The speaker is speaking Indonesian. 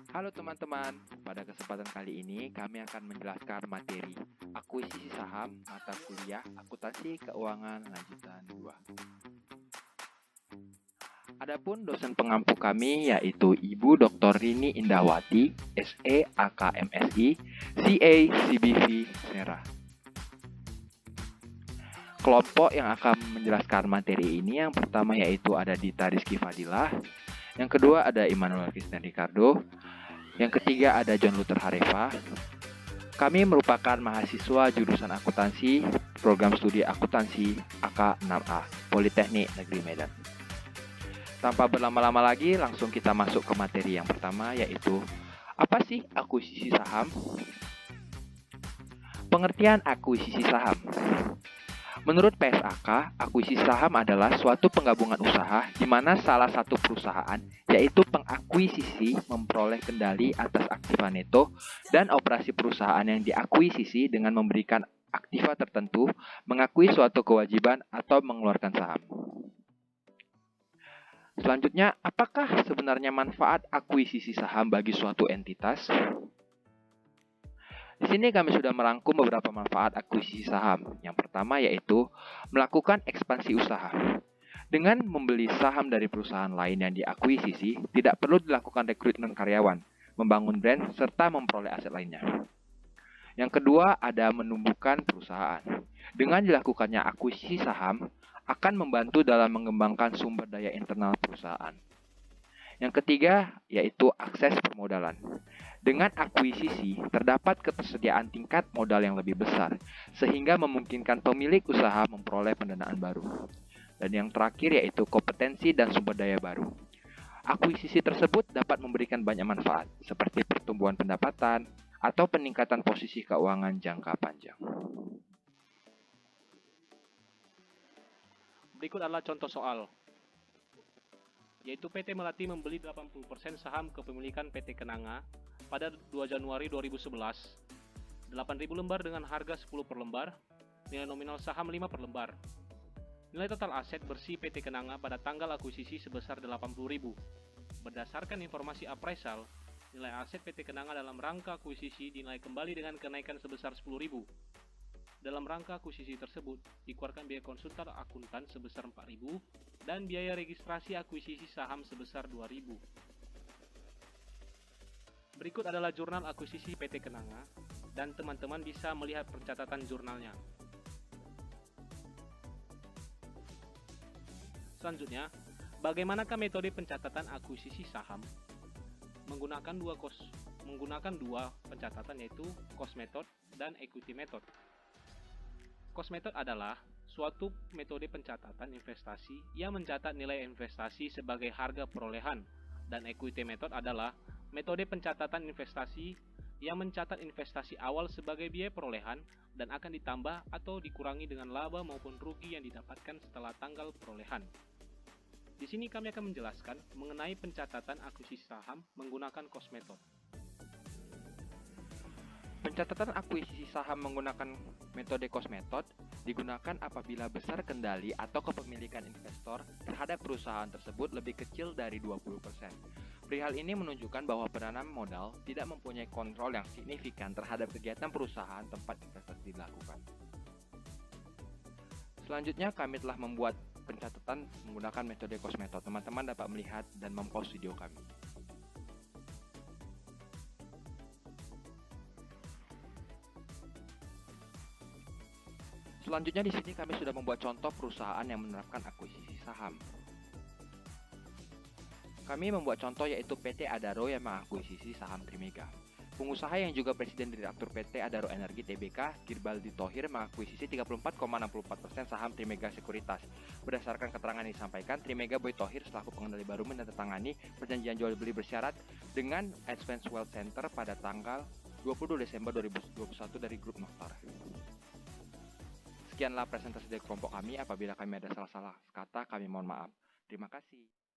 Halo teman-teman, pada kesempatan kali ini kami akan menjelaskan materi akuisisi saham mata kuliah akuntansi keuangan lanjutan 2. Adapun dosen pengampu kami yaitu Ibu Dr. Rini Indahwati, SE AKMSI, CA CBV Merah. Kelompok yang akan menjelaskan materi ini yang pertama yaitu ada Dita Rizky Fadilah, yang kedua ada Immanuel Kristen Ricardo, yang ketiga ada John Luther Harefa. Kami merupakan mahasiswa jurusan akuntansi, program studi akuntansi AK6A, Politeknik Negeri Medan. Tanpa berlama-lama lagi, langsung kita masuk ke materi yang pertama yaitu apa sih akuisisi saham? Pengertian akuisisi saham. Menurut PSAK, akuisisi saham adalah suatu penggabungan usaha di mana salah satu perusahaan, yaitu pengakuisisi, memperoleh kendali atas aktiva neto dan operasi perusahaan yang diakuisisi dengan memberikan aktiva tertentu, mengakui suatu kewajiban atau mengeluarkan saham. Selanjutnya, apakah sebenarnya manfaat akuisisi saham bagi suatu entitas? Di sini kami sudah merangkum beberapa manfaat akuisisi saham. Yang pertama yaitu melakukan ekspansi usaha. Dengan membeli saham dari perusahaan lain yang diakuisisi, tidak perlu dilakukan rekrutmen karyawan, membangun brand, serta memperoleh aset lainnya. Yang kedua ada menumbuhkan perusahaan. Dengan dilakukannya akuisisi saham, akan membantu dalam mengembangkan sumber daya internal perusahaan. Yang ketiga yaitu akses permodalan. Dengan akuisisi, terdapat ketersediaan tingkat modal yang lebih besar, sehingga memungkinkan pemilik usaha memperoleh pendanaan baru. Dan yang terakhir yaitu kompetensi dan sumber daya baru. Akuisisi tersebut dapat memberikan banyak manfaat, seperti pertumbuhan pendapatan atau peningkatan posisi keuangan jangka panjang. Berikut adalah contoh soal, yaitu PT Melati membeli 80% saham kepemilikan PT Kenanga pada 2 Januari 2011, 8.000 lembar dengan harga 10 per lembar, nilai nominal saham 5 per lembar. Nilai total aset bersih PT Kenanga pada tanggal akuisisi sebesar 80.000. Berdasarkan informasi appraisal, nilai aset PT Kenanga dalam rangka akuisisi dinilai kembali dengan kenaikan sebesar 10.000. Dalam rangka akuisisi tersebut, dikeluarkan biaya konsultan akuntan sebesar 4.000 dan biaya registrasi akuisisi saham sebesar 2.000. Berikut adalah jurnal akuisisi PT Kenanga, dan teman-teman bisa melihat pencatatan jurnalnya. Selanjutnya, bagaimanakah metode pencatatan akuisisi saham? Menggunakan dua pencatatan yaitu cost method dan equity method. Cost method adalah suatu metode pencatatan investasi yang mencatat nilai investasi sebagai harga perolehan, dan equity method adalah metode pencatatan investasi yang mencatat investasi awal sebagai biaya perolehan dan akan ditambah atau dikurangi dengan laba maupun rugi yang didapatkan setelah tanggal perolehan. Di sini kami akan menjelaskan mengenai pencatatan akuisisi saham menggunakan cost method. Pencatatan akuisisi saham menggunakan metode cost method digunakan apabila besar kendali atau kepemilikan investor terhadap perusahaan tersebut lebih kecil dari 20%. Perihal ini menunjukkan bahwa penanam modal tidak mempunyai kontrol yang signifikan terhadap kegiatan perusahaan tempat investasi dilakukan. Selanjutnya kami telah membuat pencatatan menggunakan metode cost method. Teman-teman dapat melihat dan mempause video kami. Selanjutnya di sini kami sudah membuat contoh perusahaan yang menerapkan akuisisi saham. Kami membuat contoh yaitu PT Adaro yang mengakuisisi saham Trimega. Pengusaha yang juga Presiden Direktur PT Adaro Energi Tbk, Girbaldi Thohir mengakuisisi 34,64% saham Trimega Sekuritas. Berdasarkan keterangan yang disampaikan, Trimega Boy Thohir selaku pengendali baru menandatangani perjanjian jual beli bersyarat dengan Advance Wealth Center pada tanggal 22 Desember 2021 dari Grup Notar. Sekianlah presentasi dari kelompok kami. Apabila kami ada salah-salah kata, kami mohon maaf. Terima kasih.